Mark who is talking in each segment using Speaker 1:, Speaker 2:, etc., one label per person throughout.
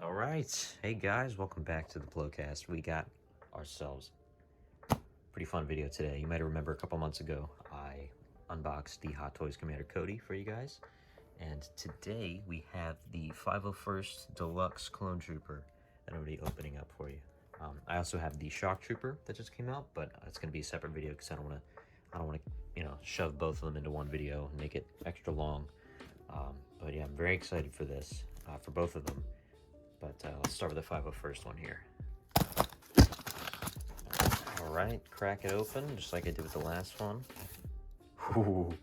Speaker 1: All right, hey guys, welcome back to the Plocast. We got ourselves a pretty fun video today. You might remember a couple months ago I unboxed the Hot Toys Commander Cody for you guys, and today we have the 501st Deluxe Clone Trooper that I'm already opening up for you. I also have the Shock Trooper that just came out, but it's going to be a separate video because I don't want to, shove both of them into one video and make it extra long. But yeah, I'm very excited for this, for both of them. But let's start with the 501st one here. All right, crack it open, just like I did with the last one. Ooh,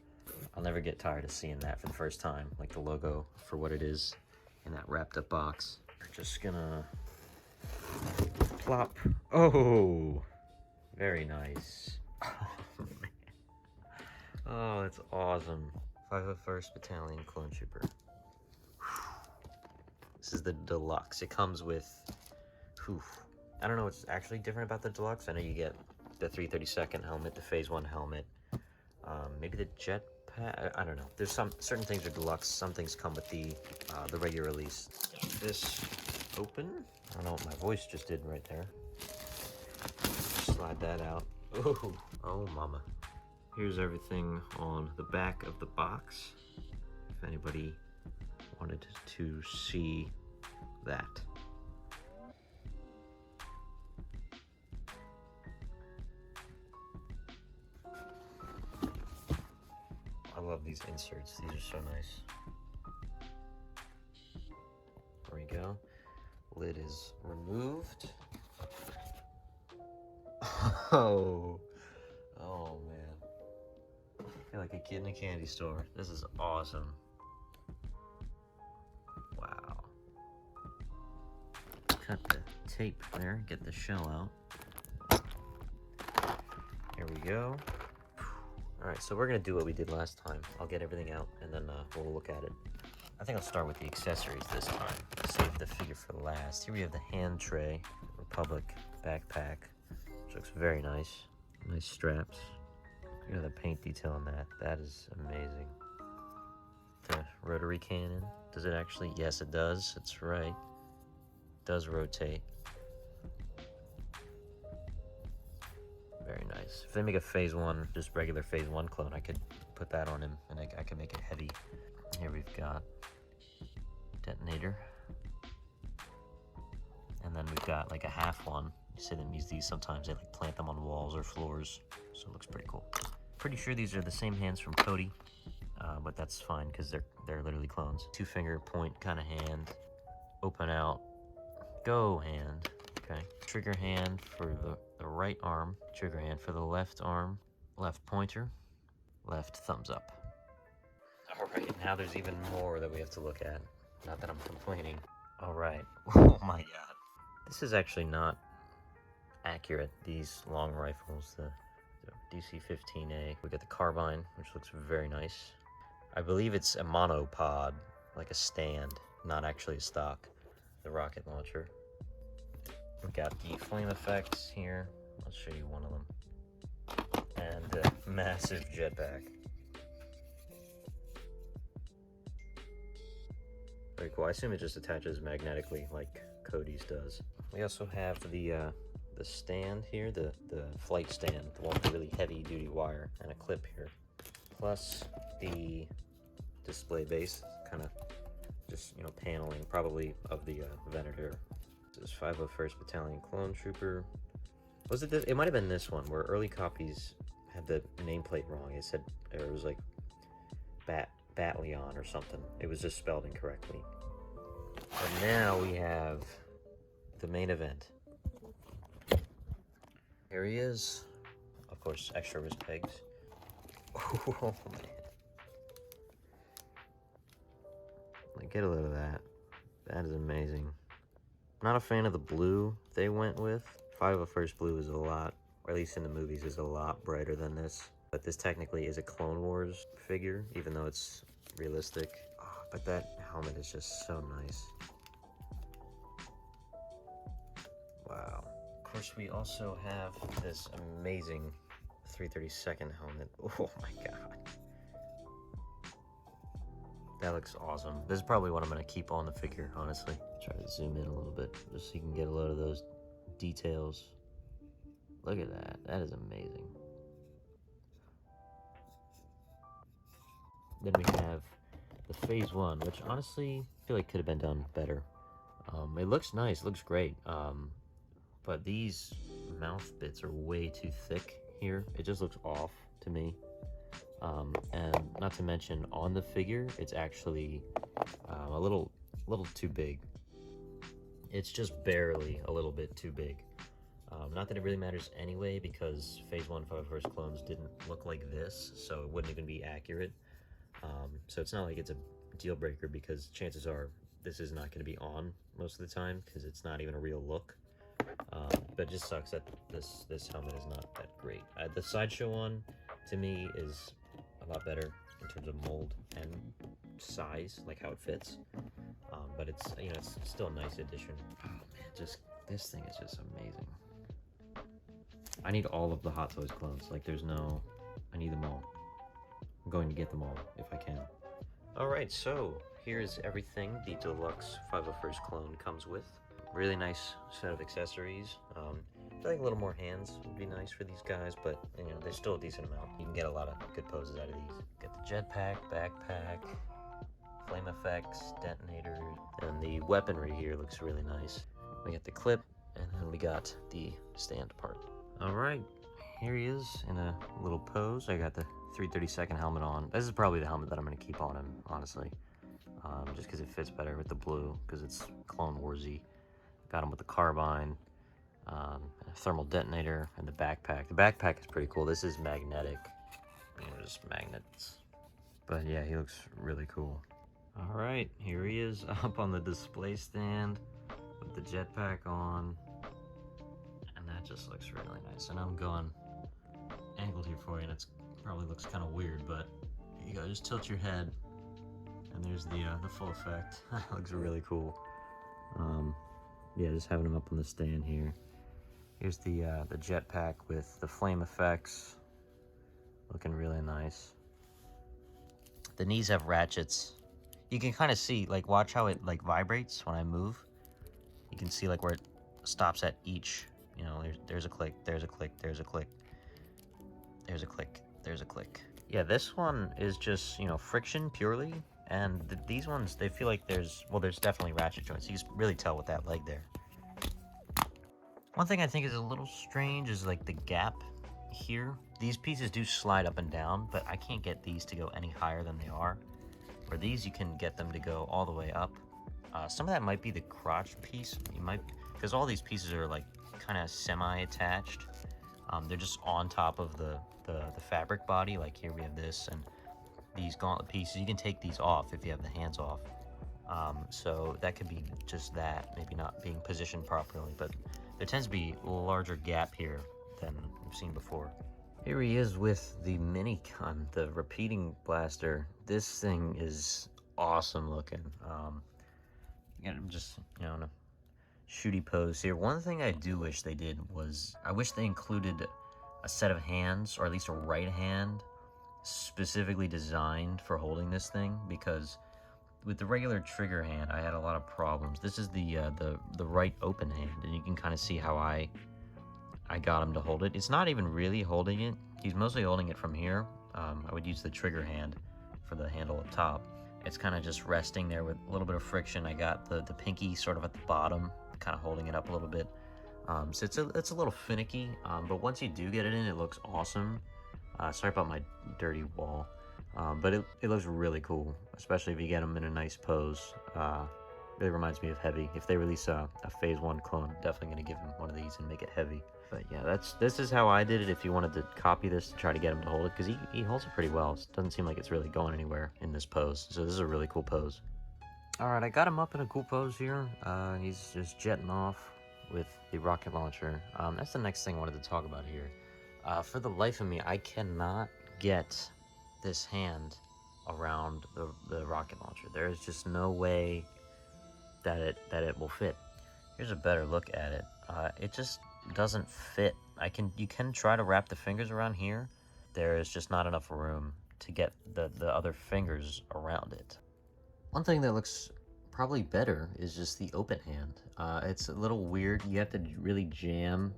Speaker 1: I'll never get tired of seeing that for the first time, like the logo for what it is in that wrapped up box. We're just gonna plop. Oh, very nice. Oh, man. Oh, that's awesome. 501st Battalion Clone Trooper. This is the Deluxe. It comes with, I don't know what's actually different about the Deluxe. I know you get the 332nd helmet, the Phase 1 helmet, maybe the jetpack. I don't know. There's some certain things are Deluxe. Some things come with the regular release. This open. I don't know what my voice just did right there. Slide that out. Ooh, oh mama. Here's everything on the back of the box. If anybody wanted to see that. I love these inserts. These are so nice. There we go. Lid is removed. Oh man. I feel like a kid in a candy store. This is awesome. Wow. Cut the tape there, get the shell out. There we go. Alright, so we're gonna do what we did last time. I'll get everything out and then we'll look at it. I think I'll start with the accessories this time. Save the figure for last. Here we have the hand tray, Republic backpack, which looks very nice. Nice straps. Look at the paint detail on that. That is amazing. The rotary cannon. Does it actually? Yes, it does. It's right. It does rotate. Very nice. If they make a Phase 1, just regular Phase 1 clone, I could put that on him and I could make it heavy. Here we've got detonator. And then we've got like a half one. You see them use these sometimes. They like plant them on walls or floors. So it looks pretty cool. Pretty sure these are the same hands from Cody. But that's fine because they're literally clones. 2-finger point kind of hand. Open out. Go hand. Okay. Trigger hand for the right arm. Trigger hand for the left arm. Left pointer. Left thumbs up. Alright, now there's even more that we have to look at. Not that I'm complaining. Alright. Oh my god. This is actually not accurate, these long rifles. The DC-15A. We got the carbine, which looks very nice. I believe it's a monopod, like a stand, not actually a stock. The rocket launcher. We've got the flame effects here. I'll show you one of them. And a massive jetpack. Very cool. I assume it just attaches magnetically like Cody's does. We also have the stand here, the flight stand, the one with the really heavy duty wire, and a clip here. Plus the display base, kind of just, paneling, probably of the Venator. This is 501st Battalion Clone Trooper. Was it this? It might have been this one, where early copies had the nameplate wrong. It said, it was like Battalion or something. It was just spelled incorrectly. But now we have the main event. Here he is. Of course, extra wrist pegs. Oh, man. Like, get a load of that. That is amazing. Not a fan of the blue they went with. 501st blue is a lot, or at least in the movies, is a lot brighter than this. But this technically is a Clone Wars figure, even though it's realistic. Oh, but that helmet is just so nice. Wow. Of course, we also have this amazing 332nd helmet. Oh my god. That looks awesome. This is probably what I'm gonna keep on the figure, honestly. Try to zoom in a little bit just so you can get a load of those details. Look at that. That is amazing. Then we have the Phase 1, which honestly I feel like could have been done better. It looks nice, looks great, but these mouth bits are way too thick here. It just looks off to me. And not to mention, on the figure, it's actually a little too big. It's just barely a little bit too big. Not that it really matters anyway, because Phase 1 501st clones didn't look like this, so it wouldn't even be accurate. So it's not like it's a deal breaker, because chances are this is not going to be on most of the time, because it's not even a real look. But it just sucks that this helmet is not that great. The Sideshow one, to me, is a lot better in terms of mold and size, like how it fits. But it's, you know, it's still a nice addition. Oh man, just this thing is just amazing. I need all of the Hot Toys clones. Like, there's no, I need them all. I'm going to get them all if I can. All right, so here's everything the Deluxe 501st clone comes with. Really nice set of accessories. I feel like a little more hands would be nice for these guys, but you know, there's still a decent amount. You can get a lot of good poses out of these. Got the jetpack, backpack, flame effects, detonator, and the weaponry here looks really nice. We got the clip, and then we got the stand part. All right, here he is in a little pose. I got the 332nd helmet on. This is probably the helmet that I'm going to keep on him, honestly, just because it fits better with the blue, because it's Clone Warsy. Got him with the carbine, a thermal detonator, and the backpack. The backpack is pretty cool. This is magnetic, you know, just magnets. But yeah, he looks really cool. All right, here he is up on the display stand with the jetpack on, and that just looks really nice. And I'm going angled here for you, and it's probably looks kind of weird, but you gotta just tilt your head, and there's the full effect. Looks really cool. Yeah, just having him up on the stand here. Here's the jetpack with the flame effects, looking really nice. The knees have ratchets. You can kind of see, like, watch how it like vibrates when I move. You can see like where it stops at each. You know, there's a click, there's a click, there's a click, there's a click, there's a click. Yeah, this one is just, you know, friction purely, and these ones, they feel like there's definitely ratchet joints. You can really tell with that leg there. One thing I think is a little strange is like the gap here. These pieces do slide up and down, but I can't get these to go any higher than they are. Where these, you can get them to go all the way up. Some of that might be the crotch piece. You might, because all these pieces are like kind of semi-attached. They're just on top of the fabric body. Like here we have this, and these gauntlet pieces, you can take these off if you have the hands off. So that could be just that, maybe not being positioned properly, but there tends to be a larger gap here than we've seen before. Here he is with the minigun, the repeating blaster. This thing is awesome looking. Again, I'm just, you know, in a shooty pose here. One thing I do wish they did was, I wish they included a set of hands, or at least a right hand, specifically designed for holding this thing, because with the regular trigger hand, I had a lot of problems. This is the right open hand, and you can kind of see how I got him to hold it. It's not even really holding it. He's mostly holding it from here. I would use the trigger hand for the handle up top. It's kind of just resting there with a little bit of friction. I got the pinky sort of at the bottom, kind of holding it up a little bit. So it's a little finicky, but once you do get it in, it looks awesome. Sorry about my dirty wall, but it looks really cool, especially if you get them in a nice pose. Really reminds me of Heavy. If they release a Phase 1 clone, I'm definitely going to give him one of these and make it Heavy. But yeah, this is how I did it if you wanted to copy this to try to get him to hold it, because he holds it pretty well. It doesn't seem like it's really going anywhere in this pose, so this is a really cool pose. Alright, I got him up in a cool pose here. He's just jetting off with the rocket launcher. That's the next thing I wanted to talk about here. For the life of me, I cannot get this hand around the rocket launcher. There is just no way that it will fit. Here's a better look at it. It just doesn't fit. You can try to wrap the fingers around here. There is just not enough room to get the other fingers around it. One thing that looks probably better is just the open hand. It's a little weird. You have to really jam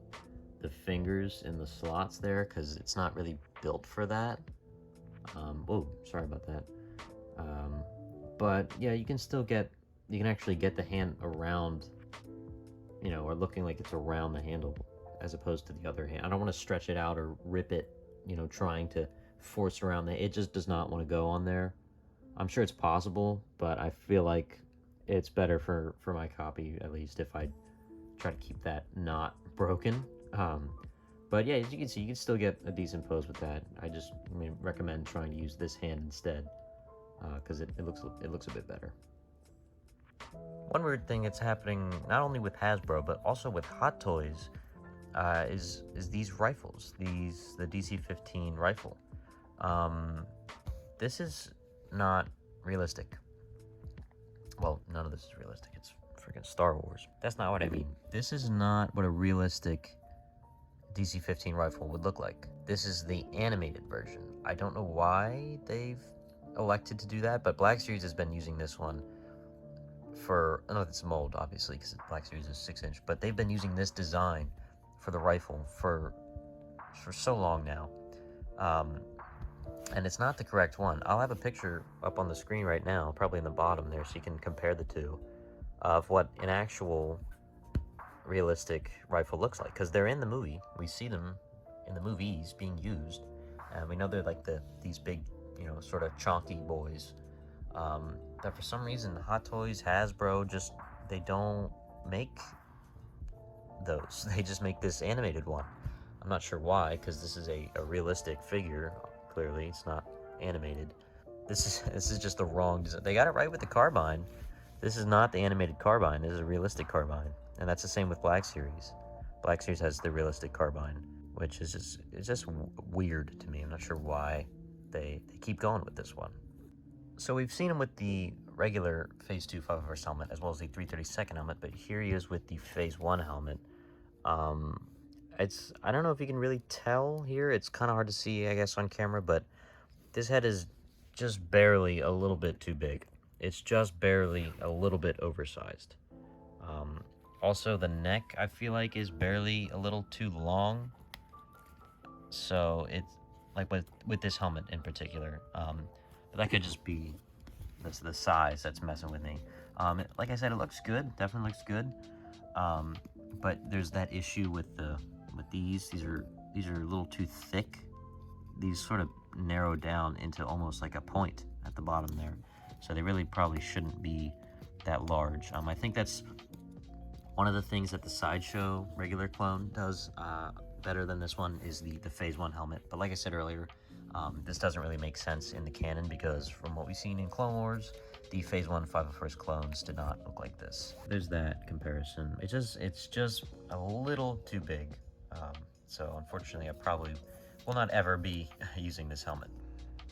Speaker 1: the fingers in the slots there because it's not really built for that. Whoa, sorry about that. But yeah, you can actually get the hand around, you know, or looking like it's around the handle as opposed to the other hand. I don't want to stretch it out or rip it, you know, trying to force around it just does not want to go on there. I'm sure it's possible, but I feel like it's better for my copy, at least, if I try to keep that not broken. But yeah, as you can see, you can still get a decent pose with that. I recommend trying to use this hand instead, because it looks a bit better. One weird thing that's happening not only with Hasbro but also with Hot Toys is these rifles, the DC-15 rifle. This is not realistic. Well, none of this is realistic. It's freaking Star Wars. That's not what I mean. This is not what a realistic DC-15 rifle would look like. This is the animated version. I don't know why they've elected to do that, but Black Series has been using this one for, I know it's mold, obviously, because Black Series is 6-inch, but they've been using this design for the rifle for so long now. And it's not the correct one. I'll have a picture up on the screen right now, probably in the bottom there, so you can compare the two, of what an actual realistic rifle looks like, because they're in the movie. We see them in the movies being used, and we know they're like these big, you know, sort of chonky boys. That for some reason Hot Toys, Hasbro, they don't make those. They just make this animated one. I'm not sure why, because this is a realistic figure. Clearly, it's not animated. This is just the wrong design. They got it right with the carbine. This is not the animated carbine. This is a realistic carbine, and that's the same with Black Series. Black Series has the realistic carbine, which is just weird to me. I'm not sure why they keep going with this one. So we've seen him with the regular Phase 2 501st helmet as well as the 332nd helmet, but here he is with the Phase 1 helmet. I don't know if you can really tell here. It's kind of hard to see, I guess, on camera, but this head is just barely a little bit too big. It's just barely a little bit oversized. Also, the neck, I feel like, is barely a little too long. So it's like with this helmet in particular. But that could just be the size that's messing with me. Like I said, it looks good. Definitely looks good. But there's that issue with these. These are a little too thick. These sort of narrow down into almost like a point at the bottom there. So they really probably shouldn't be that large. I think that's one of the things that the Sideshow regular clone does better than this one is the Phase 1 helmet. But like I said earlier, this doesn't really make sense in the canon because from what we've seen in Clone Wars, the Phase 1 501st clones did not look like this. There's that comparison. It's just a little too big. So unfortunately, I probably will not ever be using this helmet.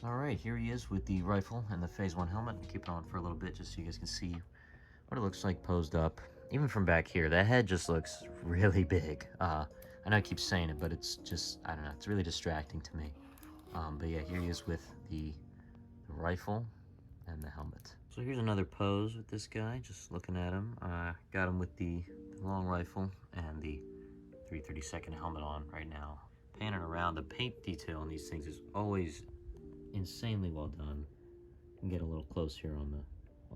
Speaker 1: Alright, here he is with the rifle and the Phase 1 helmet. I'll keep it on for a little bit just so you guys can see what it looks like posed up. Even from back here, that head just looks really big. I know I keep saying it, but it's just, I don't know, it's really distracting to me. But yeah, here he is with the rifle and the helmet. So here's another pose with this guy, just looking at him. Got him with the long rifle and the 332nd helmet on right now. Panning around, the paint detail on these things is always insanely well done. You can get a little close here on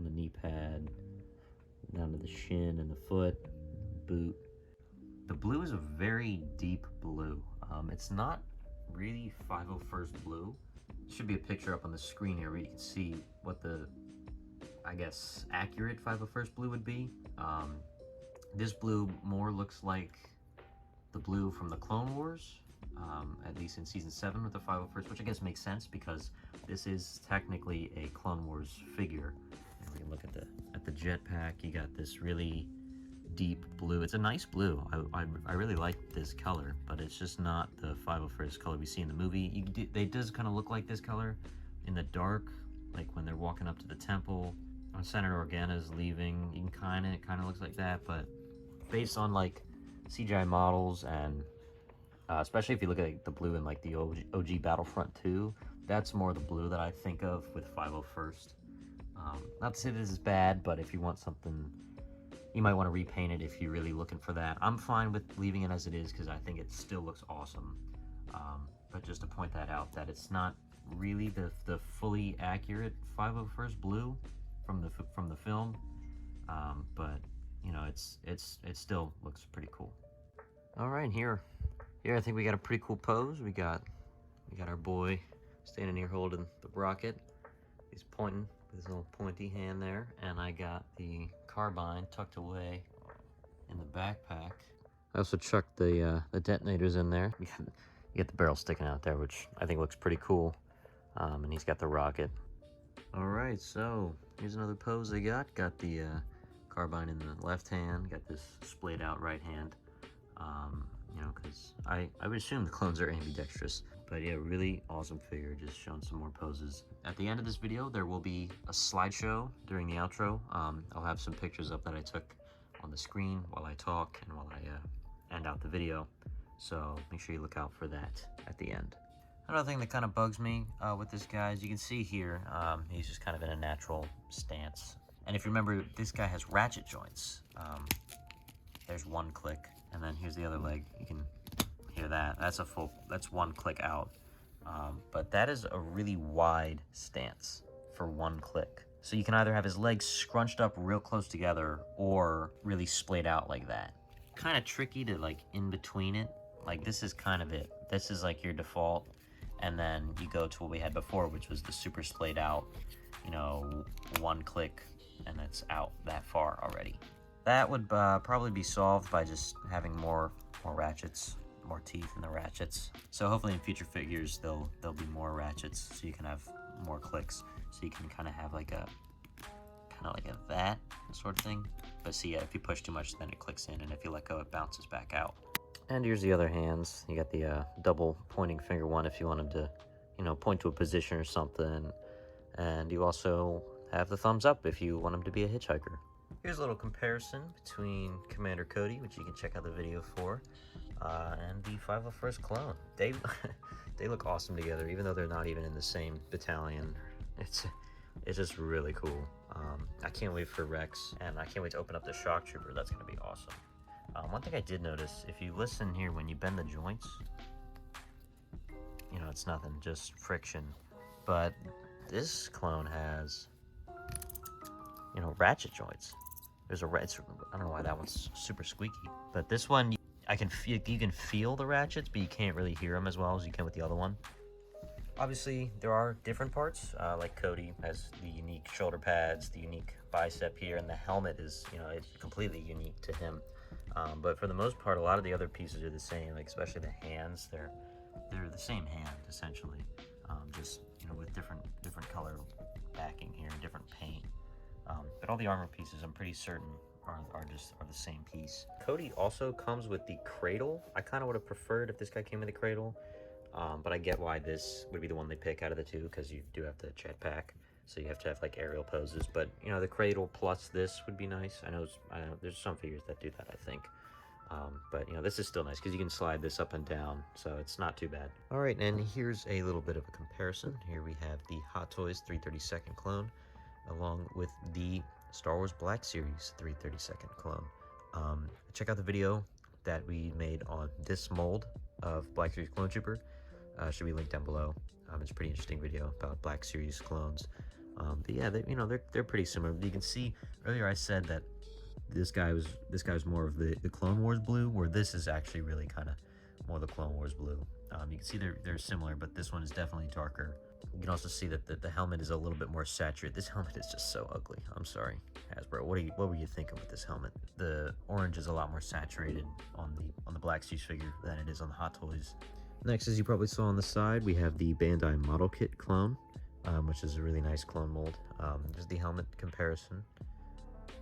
Speaker 1: the knee pad, down to the shin and the foot, boot. The blue is a very deep blue. It's not really 501st blue. There should be a picture up on the screen here where you can see what the, I guess, accurate 501st blue would be. This blue more looks like the blue from the Clone Wars, at least in Season 7 with the 501st, which I guess makes sense because this is technically a Clone Wars figure. And we can look at the jetpack. You got this really deep blue. It's a nice blue. I really like this color, but it's just not the 501st color we see in the movie. They does kind of look like this color in the dark, like when they're walking up to the temple. When Senator Organa's leaving, you can it kind of looks like that, but based on like CGI models and especially if you look at the blue in like the OG Battlefront 2, that's more the blue that I think of with 501st. Not to say this is bad, but if you want something, you might want to repaint it if you're really looking for that. I'm fine with leaving it as it is because I think it still looks awesome. But just to point that out, that it's not really the fully accurate 501st blue from the film, but you know, it still looks pretty cool. All right, here I think we got a pretty cool pose. We got our boy standing here holding the rocket. He's pointing with his little pointy hand there, and I got the carbine tucked away in the backpack. I also chucked the detonators in there. You get the barrel sticking out there, which I think looks pretty cool. And he's got the rocket. All right, so here's another pose they got. Got the carbine in the left hand, got this splayed out right hand. You know, because I would assume the clones are ambidextrous. But yeah, really awesome figure, just showing some more poses. At the end of this video, there will be a slideshow during the outro. I'll have some pictures up that I took on the screen while I talk and while I end out the video. So make sure you look out for that at the end. Another thing that kind of bugs me with this guy, as you can see here, he's just kind of in a natural stance. And if you remember, this guy has ratchet joints. There's one click, and then here's the other leg. You can hear that. That's one click out. But that is a really wide stance for one click. So you can either have his legs scrunched up real close together or really splayed out like that. Kind of tricky to like in between it. Like this is kind of it. This is like your default. And then you go to what we had before, which was the super splayed out, you know, one click and it's out that far already. That would probably be solved by just having more ratchets, more teeth in the ratchets. So hopefully in future figures there'll be more ratchets, so you can have more clicks, so you can kind of have like a that sort of thing. But see, if you push too much, then it clicks in, and if you let go, it bounces back out. And here's the other hands. You got the double pointing finger one if you want them to, you know, point to a position or something. And you also have the thumbs up if you want them to be a hitchhiker. Here's a little comparison between Commander Cody, which you can check out the video for, and the 501st clone. They look awesome together, even though they're not even in the same battalion. It's just really cool. I can't wait for Rex, and I can't wait to open up the shock trooper. That's gonna be awesome. One thing I did notice, if you listen here, when you bend the joints, you know, it's nothing, just friction. But this clone has, you know, ratchet joints. There's I don't know why that one's super squeaky, but this one, you can feel the ratchets, but you can't really hear them as well as you can with the other one. Obviously, there are different parts, like Cody has the unique shoulder pads, the unique bicep here, and the helmet is, you know, it's completely unique to him. But for the most part, a lot of the other pieces are the same, like especially the hands. They're the same hand essentially, just, you know, with different color backing here, different paint. But all the armor pieces, I'm pretty certain, are the same piece. Cody also comes with the cradle. I kind of would have preferred if this guy came with the cradle, but I get why this would be the one they pick out of the two, because you do have the jetpack, so you have to have like aerial poses. But you know, the cradle plus this would be nice. I know there's some figures that do that, I think. But you know, this is still nice because you can slide this up and down, so it's not too bad. All right, and here's a little bit of a comparison. Here we have the Hot Toys 332nd clone, along with the Star Wars Black Series 332nd clone. Check out the video that we made on this mold of Black Series Clone Trooper. Should be linked down below. It's a pretty interesting video about Black Series clones. But yeah, they're pretty similar. You can see earlier I said that this guy was more of the Clone Wars blue, where this is actually really kind of more the Clone Wars blue. You can see they're similar, but this one is definitely darker. You can also see that the helmet is a little bit more saturated. This helmet is just so ugly. I'm sorry, Hasbro. What were you thinking with this helmet? The orange is a lot more saturated on the Black Series figure than it is on the Hot Toys. Next, as you probably saw on the side, we have the Bandai Model Kit clone, which is a really nice clone mold. Just the helmet comparison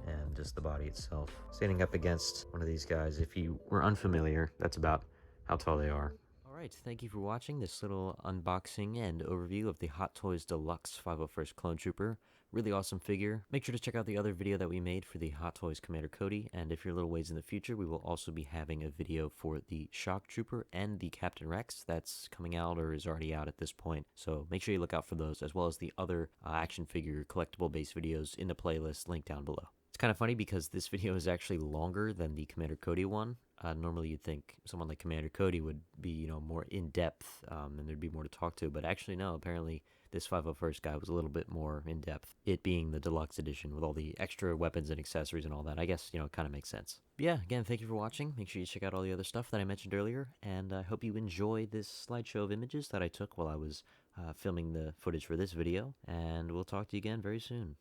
Speaker 1: and just the body itself. Standing up against one of these guys, if you were unfamiliar, that's about how tall they are. Alright, thank you for watching this little unboxing and overview of the Hot Toys Deluxe 501st Clone Trooper Really awesome figure. Make sure to check out the other video that we made for the Hot Toys Commander Cody, and if you're a little ways in the future, we will also be having a video for the Shock Trooper and the Captain Rex that's coming out or is already out at this point. So make sure you look out for those, as well as the other action figure collectible base videos in the playlist linked down below. It's kind of funny because this video is actually longer than the Commander Cody one. Normally you'd think someone like Commander Cody would be, more in-depth and there'd be more to talk to, but actually no, apparently this 501st guy was a little bit more in-depth, it being the deluxe edition with all the extra weapons and accessories and all that. I guess, it kind of makes sense. But yeah, again, thank you for watching. Make sure you check out all the other stuff that I mentioned earlier, and I hope you enjoy this slideshow of images that I took while I was filming the footage for this video, and we'll talk to you again very soon.